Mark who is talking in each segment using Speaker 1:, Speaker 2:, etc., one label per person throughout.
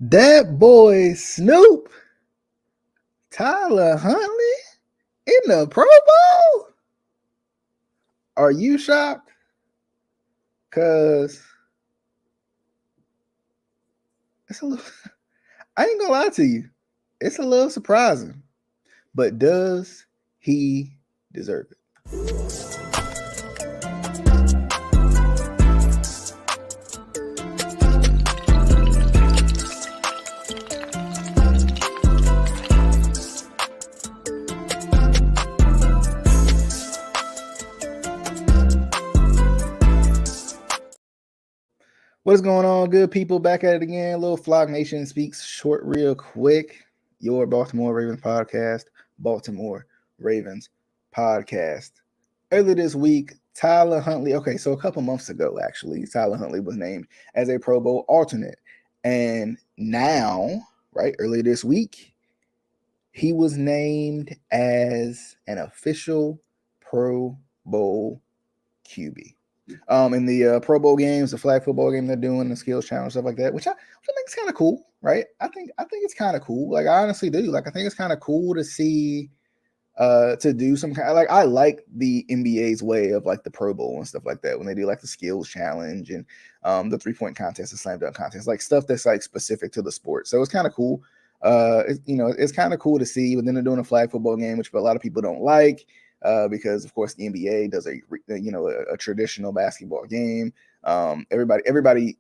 Speaker 1: That boy Snoop, Tyler Huntley in the Pro Bowl? Are you shocked? Cause it's a little I ain't gonna lie to you. It's a little surprising. But does he deserve it? What's going on, good people? Back at it again. Little Flock Nation speaks short, real quick. Your Baltimore Ravens podcast, Baltimore Ravens podcast. Earlier this week, Tyler Huntley. Okay, so a couple months ago, actually, Tyler Huntley was named as a Pro Bowl alternate, and now, right, earlier this week, he was named as an official Pro Bowl QB. In the Pro Bowl games, the flag football game they're doing, the skills challenge, stuff like that, which I think is kind of cool, right? I think it's kind of cool. Like I honestly do. Like I think it's kind of cool to see, to do some kind of, like I like the NBA's way of like the Pro Bowl and stuff like that when they do like the skills challenge and the 3-point contest, the slam dunk contest, like stuff that's like specific to the sport. So it's kind of cool. It's kind of cool to see. But then they're doing a flag football game, which a lot of people don't like. Because of course the NBA does a traditional basketball game. Everybody,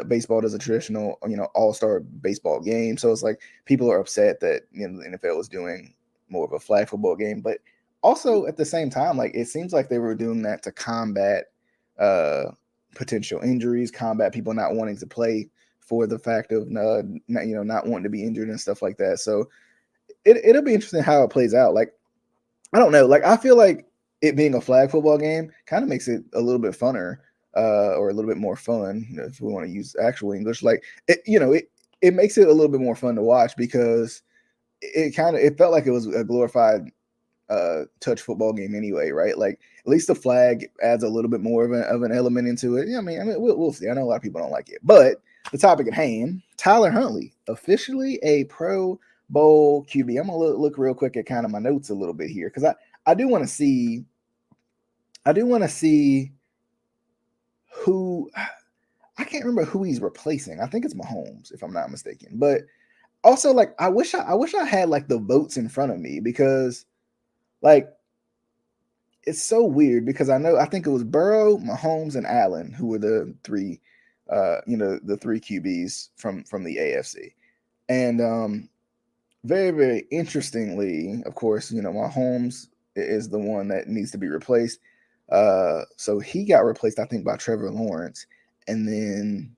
Speaker 1: baseball does a traditional, all-star baseball game. So it's like people are upset that the NFL is doing more of a flag football game, but also at the same time, like it seems like they were doing that to combat potential injuries, combat people not wanting to play for the fact of not wanting to be injured and stuff like that. So it'll be interesting how it plays out. Like I don't know. Like I feel like it being a flag football game kind of makes it a little bit funner, or a little bit more fun, if we want to use actual English. Like it makes it a little bit more fun to watch because it felt like it was a glorified touch football game anyway, right? Like at least the flag adds a little bit more of an element into it. Yeah, I mean, we'll see. I know a lot of people don't like it, but the topic at hand: Tyler Huntley officially a Pro Bowl QB. I'm gonna look real quick at kind of my notes a little bit here because I do want to see who. I can't remember who he's replacing. I think it's Mahomes, if I'm not mistaken. But also, like, I wish I had like the votes in front of me because, like, it's so weird because I think it was Burrow, Mahomes, and Allen who were the three, the three QBs from the AFC, and very, very interestingly, of course, Mahomes is the one that needs to be replaced. So he got replaced, I think, by Trevor Lawrence, and then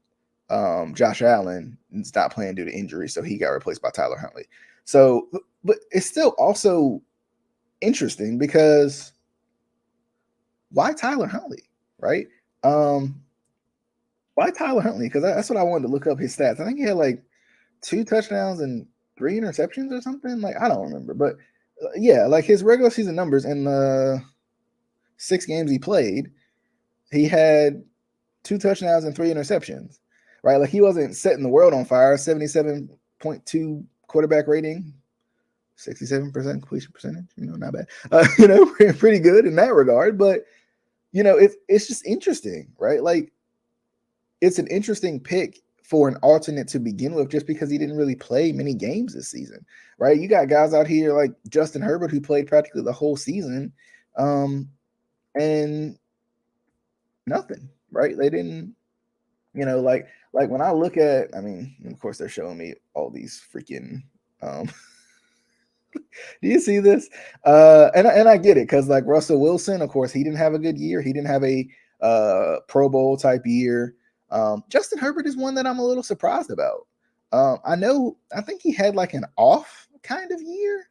Speaker 1: Josh Allen stopped playing due to injury, so he got replaced by Tyler Huntley. So, but it's still also interesting because why Tyler Huntley, right? Why Tyler Huntley? Because that's what I wanted to look up his stats. I think he had like 2 touchdowns and 3 interceptions or something. Like I don't remember, but yeah, like his regular season numbers in the 6 games he played, he had 2 touchdowns and 3 interceptions, right? Like he wasn't setting the world on fire. 77.2 quarterback rating, 67% completion percentage. Not bad. Pretty good in that regard. But it's just interesting, right? Like it's an interesting pick for an alternate to begin with, just because he didn't really play many games this season, right? You got guys out here like Justin Herbert who played practically the whole season, and nothing, right? They didn't, like when I look at, I mean, of course they're showing me all these freaking, do you see this? And I get it because like Russell Wilson, of course, he didn't have a good year. He didn't have a Pro Bowl type year. Justin Herbert is one that I'm a little surprised about. I think he had like an off kind of year,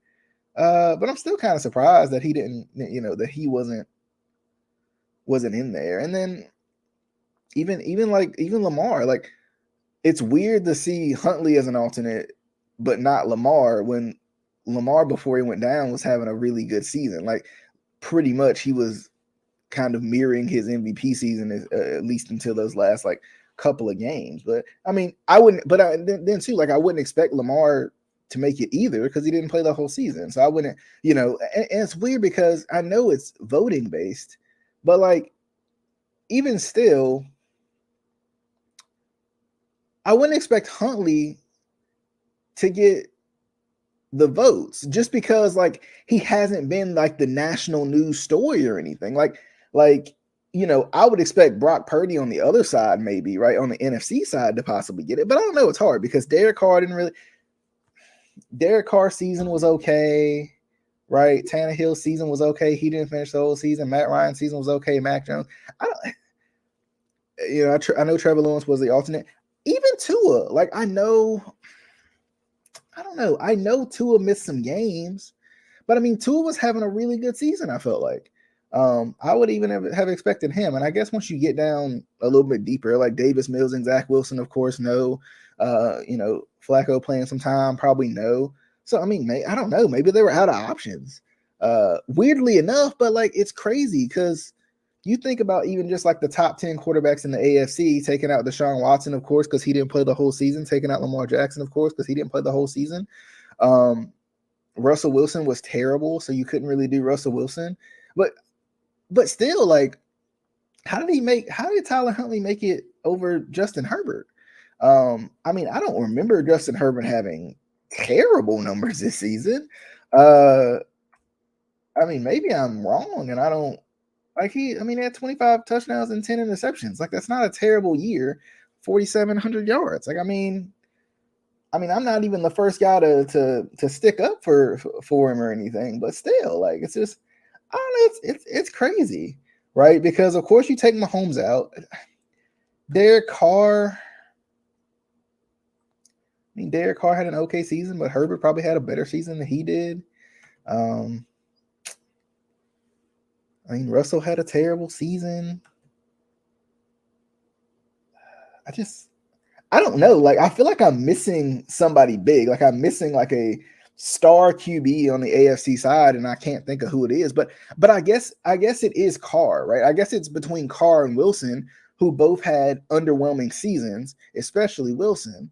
Speaker 1: but I'm still kind of surprised that he didn't, that he wasn't in there. And then even Lamar, like it's weird to see Huntley as an alternate, but not Lamar when Lamar before he went down was having a really good season. Like pretty much he was kind of mirroring his MVP season, at least until those last like couple of games. But I mean, I wouldn't. But then too, like I wouldn't expect Lamar to make it either because he didn't play the whole season. So I wouldn't, and it's weird because I know it's voting based, but like even still, I wouldn't expect Huntley to get the votes just because like he hasn't been like the national news story or anything. Like I would expect Brock Purdy on the other side, maybe right on the NFC side to possibly get it, but I don't know. It's hard because Derek Carr's season was okay, right? Tannehill's season was okay. He didn't finish the whole season. Matt Ryan's season was okay. Mac Jones, I don't, I know Trevor Lawrence was the alternate. Even Tua, like I don't know. I know Tua missed some games, but I mean, Tua was having a really good season. I felt like I would even have expected him. And I guess once you get down a little bit deeper, like Davis Mills and Zach Wilson, of course, no. Flacco playing some time, probably no. So I mean, I don't know. Maybe they were out of options. Weirdly enough, but like it's crazy because you think about even just like the top 10 quarterbacks in the AFC, taking out Deshaun Watson, of course, because he didn't play the whole season, taking out Lamar Jackson, of course, because he didn't play the whole season. Russell Wilson was terrible, so you couldn't really do Russell Wilson. But still, like, how did Tyler Huntley make it over Justin Herbert? I mean, I don't remember Justin Herbert having terrible numbers this season. I mean, maybe I'm wrong and I don't like he had 25 touchdowns and 10 interceptions. Like that's not a terrible year. 4,700 yards. Like I'm not even the first guy to stick up for him or anything, but still, like it's just I don't know, it's crazy, right? Because of course you take Mahomes out. Derek Carr had an okay season, but Herbert probably had a better season than he did. I mean, Russell had a terrible season. I don't know. Like, I feel like I'm missing somebody big. Like, I'm missing like a star QB on the AFC side, and I can't think of who it is. But I guess it is Carr, right? I guess it's between Carr and Wilson, who both had underwhelming seasons, especially Wilson.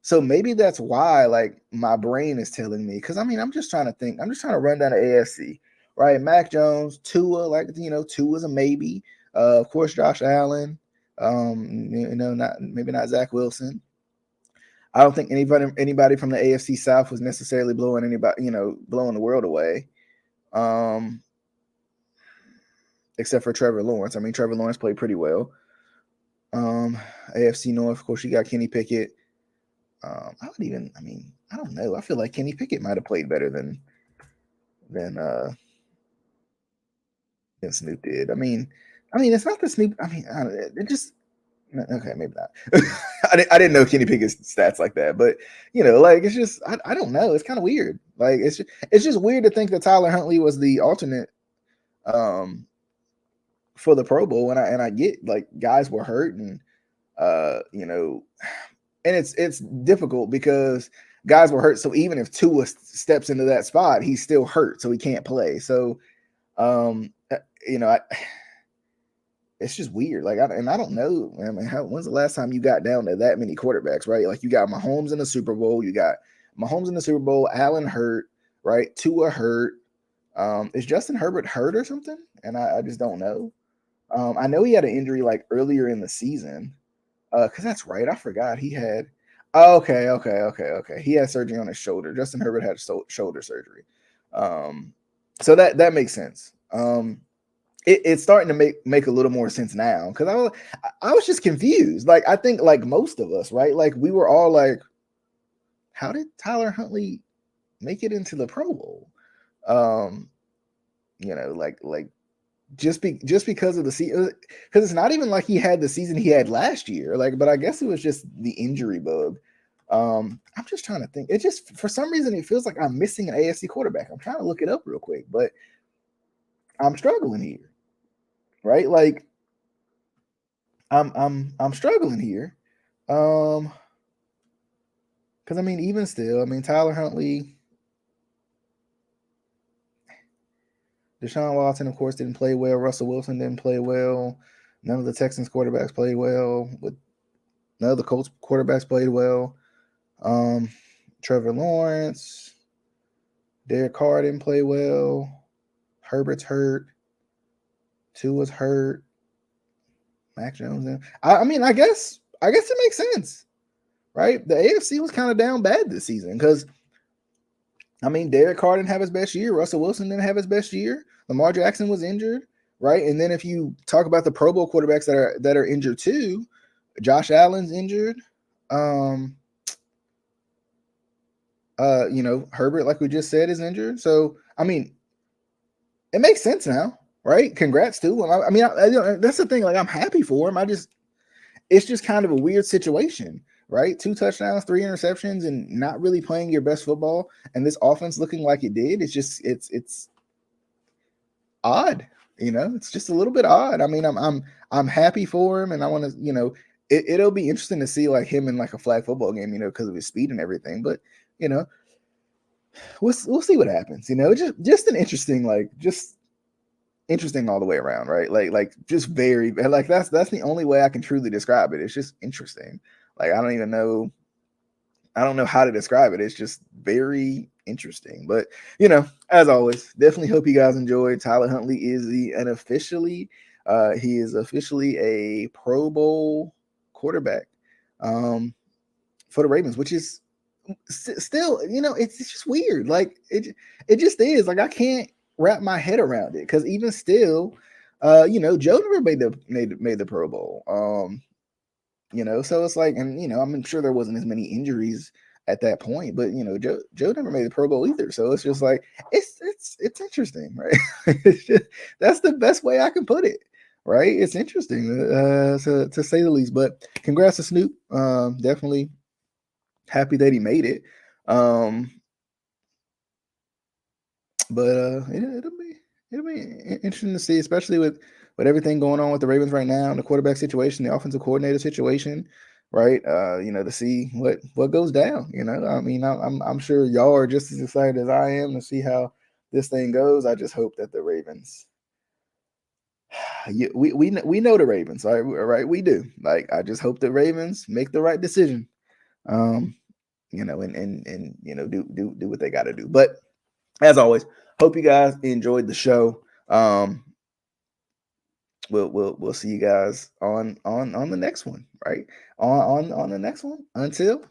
Speaker 1: So maybe that's why, like, my brain is telling me. Because I mean, I'm just trying to think. I'm just trying to run down the AFC, right? Mac Jones, Tua, like Tua's a maybe. Of course, Josh Allen. Not Zach Wilson. I don't think anybody from the AFC South was necessarily blowing the world away. Except for Trevor Lawrence. I mean, Trevor Lawrence played pretty well. AFC North, of course, you got Kenny Pickett. I don't know. I feel like Kenny Pickett might have played better than Snoop did. I mean, it's not the Snoop. I mean, it just okay, maybe not. I didn't know Kenny Pickett's stats like that, but like it's just I don't know. It's kind of weird. Like it's just weird to think that Tyler Huntley was the alternate for the Pro Bowl, and I get like guys were hurt and and it's difficult because guys were hurt. So even if Tua steps into that spot, he's still hurt, so he can't play. So it's just weird. Like, I don't know. I mean, when's the last time you got down to that many quarterbacks, right? Like, you got Mahomes in the Super Bowl. Allen hurt, right? Tua hurt. Is Justin Herbert hurt or something? And I just don't know. I know he had an injury like earlier in the season. Because that's right. I forgot he had. Okay. He had surgery on his shoulder. Justin Herbert had shoulder surgery. So that makes sense. It's starting to make a little more sense now because I was just confused. Like I think like most of us, right? Like we were all like, how did Tyler Huntley make it into the Pro Bowl? Like just because of the season, because it's not even like he had the season he had last year. Like, but I guess it was just the injury bug. I'm just trying to think. It just for some reason it feels like I'm missing an AFC quarterback. I'm trying to look it up real quick, but I'm struggling here. Right? Like I'm struggling here. Because I mean, even still, I mean Tyler Huntley, Deshaun Watson, of course, didn't play well. Russell Wilson didn't play well. None of the Texans quarterbacks played well. None of the Colts quarterbacks played well. Trevor Lawrence, Derek Carr didn't play well. Herbert's hurt. Tua's hurt. Mac Jones. I mean, I guess it makes sense, right? The AFC was kind of down bad this season because, I mean, Derek Carr didn't have his best year. Russell Wilson didn't have his best year. Lamar Jackson was injured, right? And then if you talk about the Pro Bowl quarterbacks that are injured too, Josh Allen's injured. Herbert, like we just said, is injured. So, I mean, it makes sense now, right? Congrats to him. I mean, that's the thing. Like, I'm happy for him. It's just kind of a weird situation, right? 2 touchdowns, 3 interceptions, and not really playing your best football, and this offense looking like it did. It's just it's odd, It's just a little bit odd. I mean, I'm happy for him, and I want to, it'll be interesting to see like him in like a flag football game, because of his speed and everything. But we'll see what happens. Just an interesting interesting all the way around, right? Like just very like that's the only way I can truly describe it. It's just interesting. Like I don't know how to describe it. It's just very interesting. But as always, definitely hope you guys enjoyed. Tyler Huntley is he is officially a Pro Bowl quarterback for the Ravens, which is still, it's just weird. Like it just is. Like I can't wrap my head around it because even still, Joe never made the Pro Bowl. So it's like, and I'm sure there wasn't as many injuries at that point, but Joe never made the Pro Bowl either. So it's just like it's interesting, right? That's the best way I can put it, right? It's interesting to say the least. But congrats to Snoop. Definitely happy that he made it. But it'll be interesting to see, especially with everything going on with the Ravens right now, the quarterback situation, the offensive coordinator situation, right? To see what goes down. I mean, I'm sure y'all are just as excited as I am to see how this thing goes. I just hope that the Ravens. We know the Ravens, right? We do. Like I just hope the Ravens make the right decision. And do what they got to do. But as always, hope you guys enjoyed the show. We'll see you guys on the next one, right? On the next one. Until